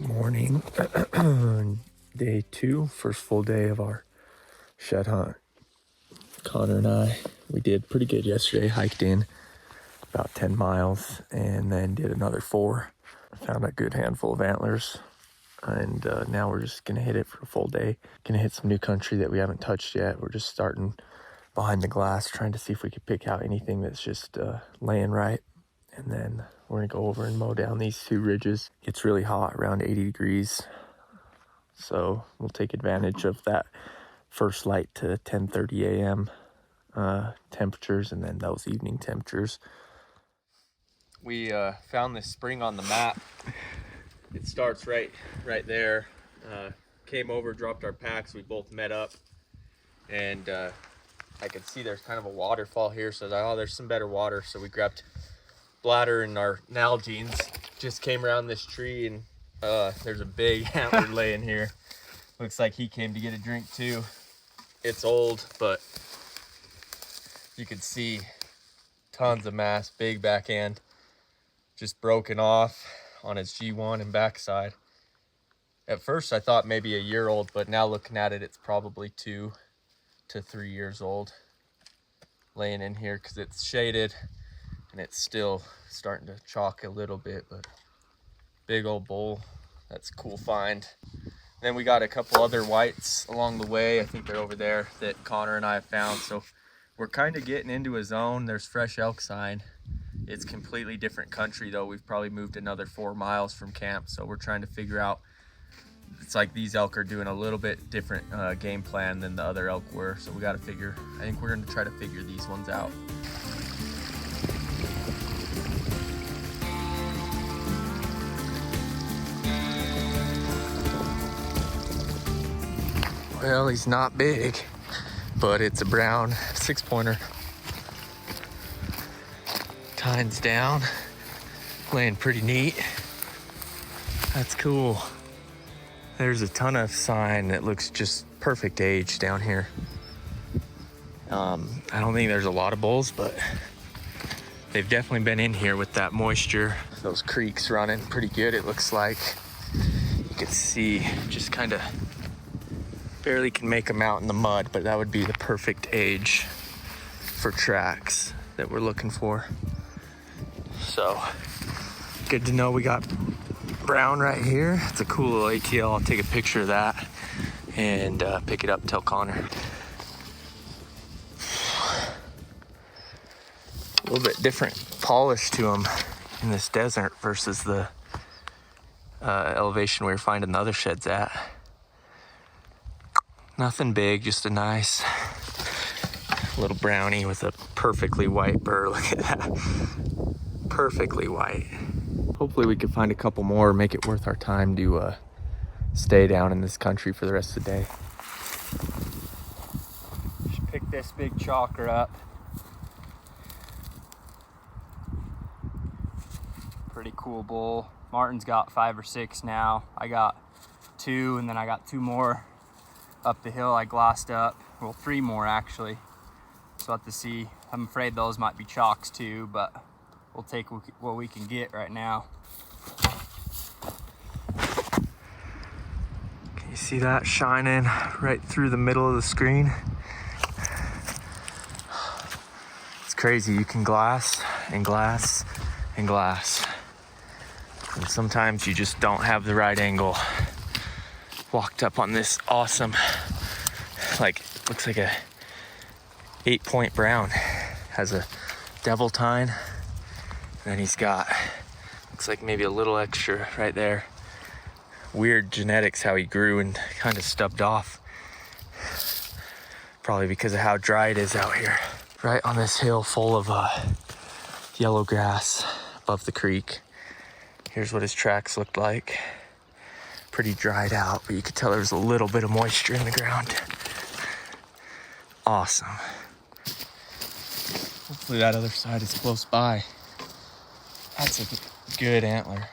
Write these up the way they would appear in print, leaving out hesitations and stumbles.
Morning. Day 2, first full day of our shed hunt. Connor and I, we did pretty good yesterday. Hiked in about 10 miles and then did another 4. Found a good handful of antlers, and now we're just gonna hit it for a full day. Gonna hit some new country that we haven't touched yet. We're just starting behind the glass, trying to see if we could pick out anything that's just laying right. And then we're gonna go over and mow down these 2 ridges. It's really hot, around 80 degrees. So we'll take advantage of that first light to 10:30 a.m. Temperatures, and then those evening temperatures. We found this spring on the map. It starts right there. Came over, dropped our packs. We both met up, and I could see there's kind of a waterfall here. So I thought, oh, there's some better water. So we grabbed bladder and our Nalgene's. Just came around this tree, and there's a big antler laying here. Looks like he came to get a drink too. It's old, but you can see tons of mass, big back end, just broken off on his G1 and backside. At first I thought maybe a year old, but now looking at it, it's probably 2 to 3 years old, laying in here because it's shaded and it's still starting to chalk a little bit. But big old bull. That's a cool find. Then we got a couple other whites along the way. I think they're over there that Connor and I have found. So we're kind of getting into a zone. There's fresh elk sign. It's completely different country though. We've probably moved another 4 miles from camp. So we're trying to figure out, it's like these elk are doing a little bit different game plan than the other elk were. So we got to figure, I think we're going to try to figure these ones out. Well, he's not big, but it's a brown 6-pointer. Tines down, laying pretty neat. That's cool. There's a ton of sign that looks just perfect age down here. I don't think there's a lot of bulls, but they've definitely been in here with that moisture. Those creeks running pretty good, it looks like. You can see just kind of barely can make them out in the mud, but that would be the perfect age for tracks that we're looking for. So good to know we got brown right here. It's a cool little ATL. I'll take a picture of that and pick it up, tell Connor. A little bit different polish to them in this desert versus the elevation we were finding the other sheds at. Nothing big, just a nice little brownie with a perfectly white burr. Look at that. Perfectly white. Hopefully we can find a couple more, make it worth our time to stay down in this country for the rest of the day. Just pick this big chalker up. Pretty cool bull. Martin's got 5 or 6 now. I got 2, and then I got 2 more up the hill I glassed up. Well, 3 more actually. So we'll have to see. I'm afraid those might be chalks too, but we'll take what we can get right now. Can you see that shining right through the middle of the screen? It's crazy. You can glass and glass and glass. And sometimes you just don't have the right angle. Walked up on this awesome, like, looks like a 8-point brown. Has a devil tine, and then he's got, looks like maybe a little extra right there. Weird genetics how he grew and kind of stubbed off. Probably because of how dry it is out here. Right on this hill full of yellow grass above the creek. Here's what his tracks looked like. Pretty dried out, but you could tell there was a little bit of moisture in the ground. Awesome. Hopefully that other side is close by. That's a good antler.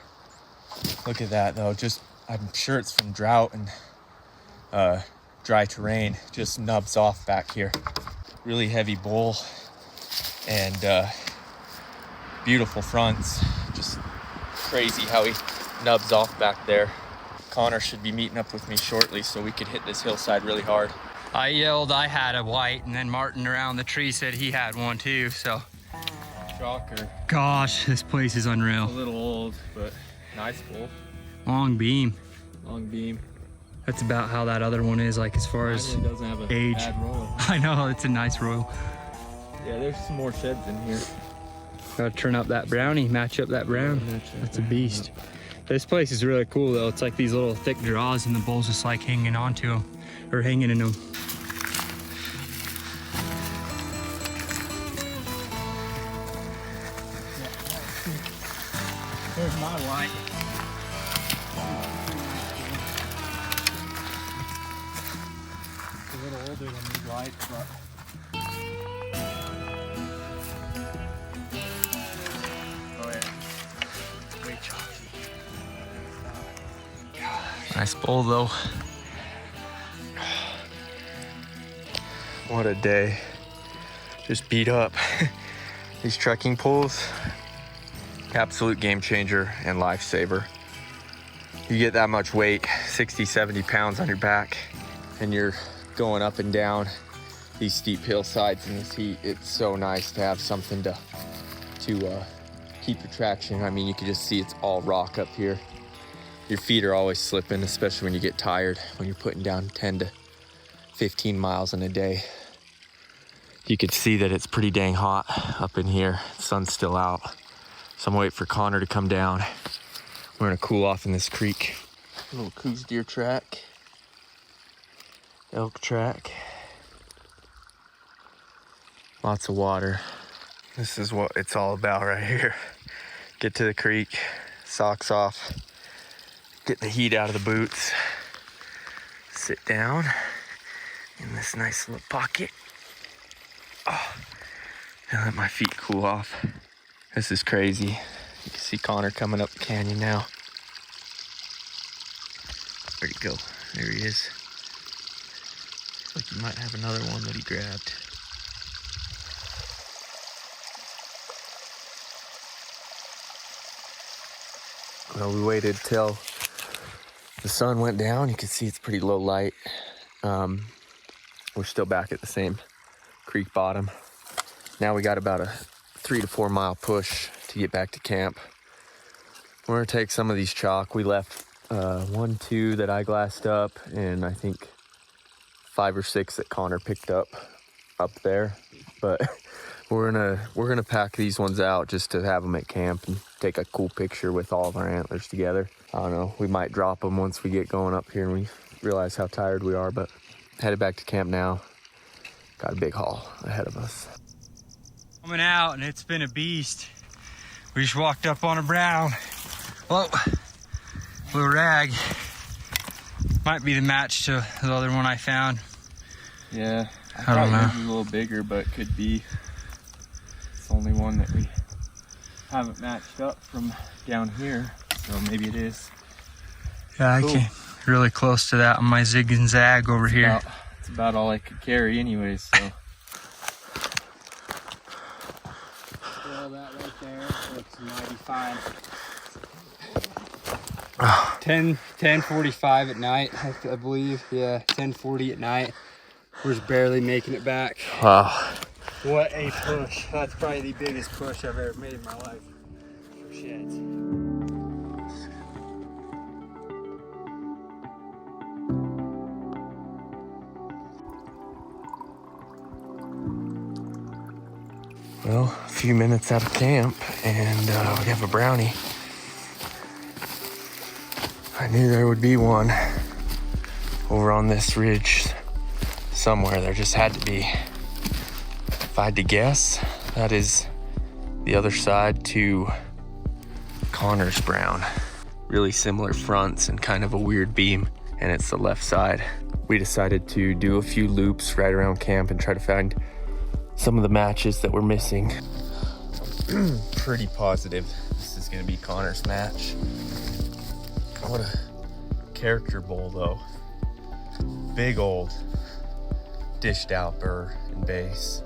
Look at that though, just I'm sure it's from drought and dry terrain, just nubs off back here. Really heavy bull and beautiful fronts. Just crazy how he nubs off back there. Connor should be meeting up with me shortly so we could hit this hillside really hard. I yelled I had a white, and then Martin around the tree said he had one too, so. Shocker. Gosh, this place is unreal. A little old, but nice bull. Long beam. Long beam. That's about how that other one is, like as far as It doesn't have a age. bad royal. I know, it's a nice royal. Yeah, there's some more sheds in here. Gotta turn up that brownie, match up that brown. That's a beast. This place is really cool though. It's like these little thick draws and the bull's just like hanging onto them, or hanging in them. There's my white. A little older than these whites, but. Oh yeah, way chalky. Nice bull though. What a day. Just beat up. These trekking poles, absolute game changer and lifesaver. You get that much weight, 60, 70 pounds on your back, and you're going up and down these steep hillsides in this heat. It's so nice to have something to keep your traction. I mean, you can just see it's all rock up here. Your feet are always slipping, especially when you get tired, when you're putting down 10 to 15 miles in a day. You could see that it's pretty dang hot up in here. The sun's still out. So I'm waiting for Connor to come down. We're gonna cool off in this creek. A little Coos deer track. Elk track. Lots of water. This is what it's all about right here. Get to the creek, socks off, get the heat out of the boots, sit down in this nice little pocket. Oh, and let my feet cool off. This is crazy. You can see Connor coming up the canyon now. Where'd he go? There he is. Like he might have another one that he grabbed. Well, we waited till the sun went down. You can see it's pretty low light. We're still back at the same creek bottom. Now we got about a 3 to 4 mile push to get back to camp. We're gonna take some of these chalk. We left 1, 2 that I glassed up, and I think 5 or 6 that Connor picked up there. But we're gonna pack these ones out just to have them at camp and take a cool picture with all of our antlers together. I don't know, we might drop them once we get going up here and we realize how tired we are, but headed back to camp now. Got a big haul ahead of us. Coming out, and it's been a beast. We just walked up on a brown. Whoa, little rag. Might be the match to the other one I found. Yeah, I don't know. It's a little bigger, but could be. It's the only one that we haven't matched up from down here, so maybe it is. Yeah, Cool. I came really close to that on my zig and zag over here. It's about all I could carry anyways, so. All that right there looks mighty fine. 10:45 at night, I believe. Yeah, 10:40 at night. We're just barely making it back. Wow. What a push. That's probably the biggest push I've ever made in my life for sheds. Well, a few minutes out of camp, and we have a brownie. I knew there would be one over on this ridge somewhere. There just had to be. If I had to guess, that is the other side to Connor's brown. Really similar fronts and kind of a weird beam, and it's the left side. We decided to do a few loops right around camp and try to find some of the matches that we're missing. Pretty positive this is gonna be Connor's match. What Character bull though. Big old dished out burr and base.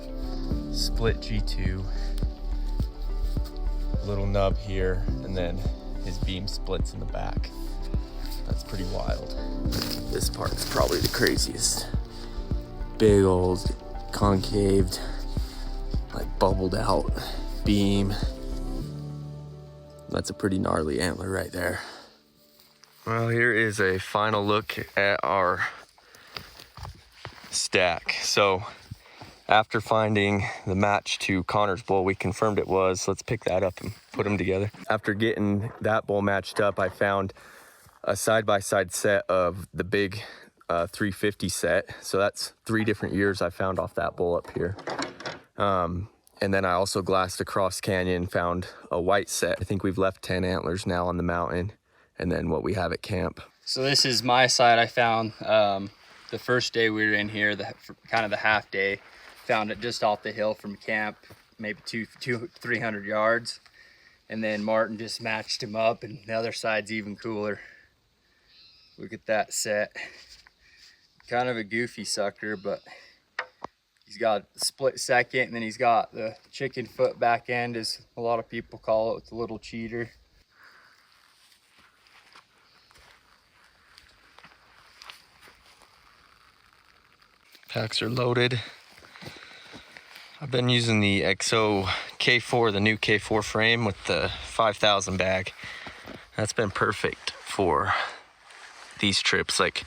Split G2. Little nub here, and then his beam splits in the back. That's pretty wild. This part's probably the craziest. Big old concaved, like bubbled out beam. That's a pretty gnarly antler right there. Well, here is a final look at our stack. So after finding the match to Connor's bull, we confirmed it was. Let's pick that up and put them together. After getting that bull matched up, I found a side-by-side set of the big 350 set. So that's 3 different years I found off that bull up here. And then I also glassed across canyon, found a white set. I think we've left 10 antlers now on the mountain, and then what we have at camp. So this is my side I found the first day we were in here, kind of the half day. Found it just off the hill from camp, maybe 300 yards. And then Martin just matched him up, and the other side's even cooler. Look at that set. Kind of a goofy sucker, but he's got a split second, and then he's got the chicken foot back end, as a lot of people call it, with the little cheater. Packs are loaded. I've been using the XO K4, the new K4 frame with the 5,000 bag. That's been perfect for these trips, like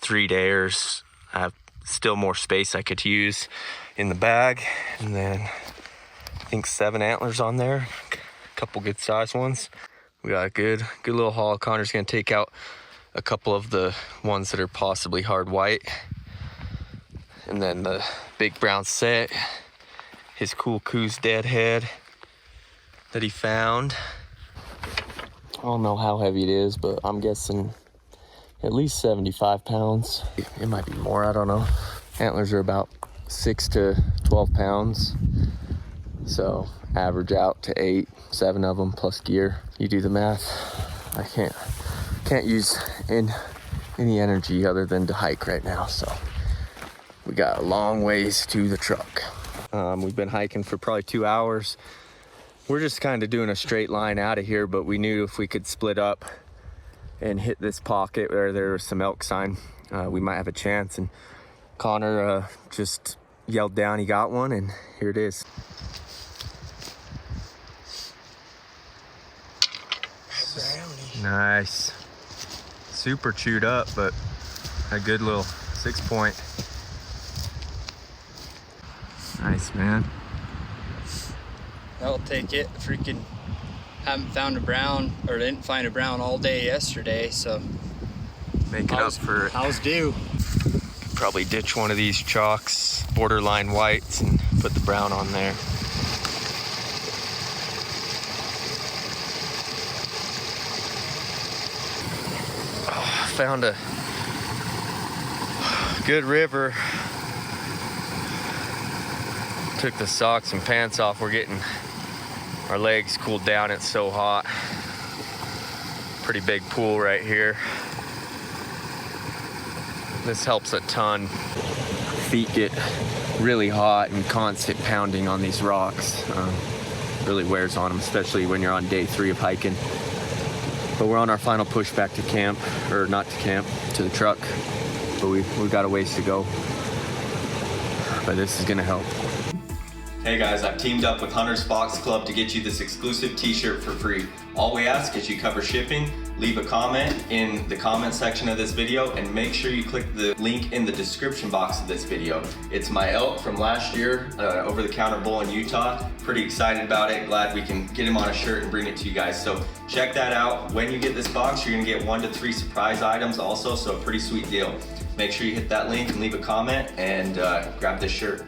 3-dayers. I have still more space I could use in the bag. And then I think 7 antlers on there, a couple good sized ones. We got a good little haul. Connor's gonna take out a couple of the ones that are possibly hard white. And then the big brown set, his cool Coos deadhead that he found. I don't know how heavy it is, but I'm guessing at least 75 pounds. It might be more, I don't know. Antlers are about 6 to 12 pounds. So average out to 8, 7 of them plus gear. You do the math. I can't use any energy other than to hike right now, so. We got a long ways to the truck. We've been hiking for probably 2 hours. We're just kind of doing a straight line out of here, but we knew if we could split up and hit this pocket where there was some elk sign, we might have a chance. And Connor just yelled down he got one, and here it is. Nice. Super chewed up, but a good little 6-point. Nice, man. I'll take it. Freaking haven't found a brown, or didn't find a brown all day yesterday, so make it up for it. How's due? Probably ditch one of these chalks, borderline whites, and put the brown on there. Oh, found a good river. Took the socks and pants off. We're getting our legs cooled down. It's so hot. Pretty big pool right here. This helps a ton. Feet get really hot and constant pounding on these rocks. Really wears on them, especially when you're on day 3 of hiking. But we're on our final push back to camp, or not to camp, to the truck. But we've got a ways to go. But this is gonna help. Hey guys, I've teamed up with Hunter's Fox Club to get you this exclusive t-shirt for free. All we ask is you cover shipping, leave a comment in the comment section of this video, and make sure you click the link in the description box of this video. It's my elk from last year, over-the-counter bull in Utah. Pretty excited about it. Glad we can get him on a shirt and bring it to you guys. So check that out. When you get this box, you're gonna get 1 to 3 surprise items also, so a pretty sweet deal. Make sure you hit that link and leave a comment and grab this shirt.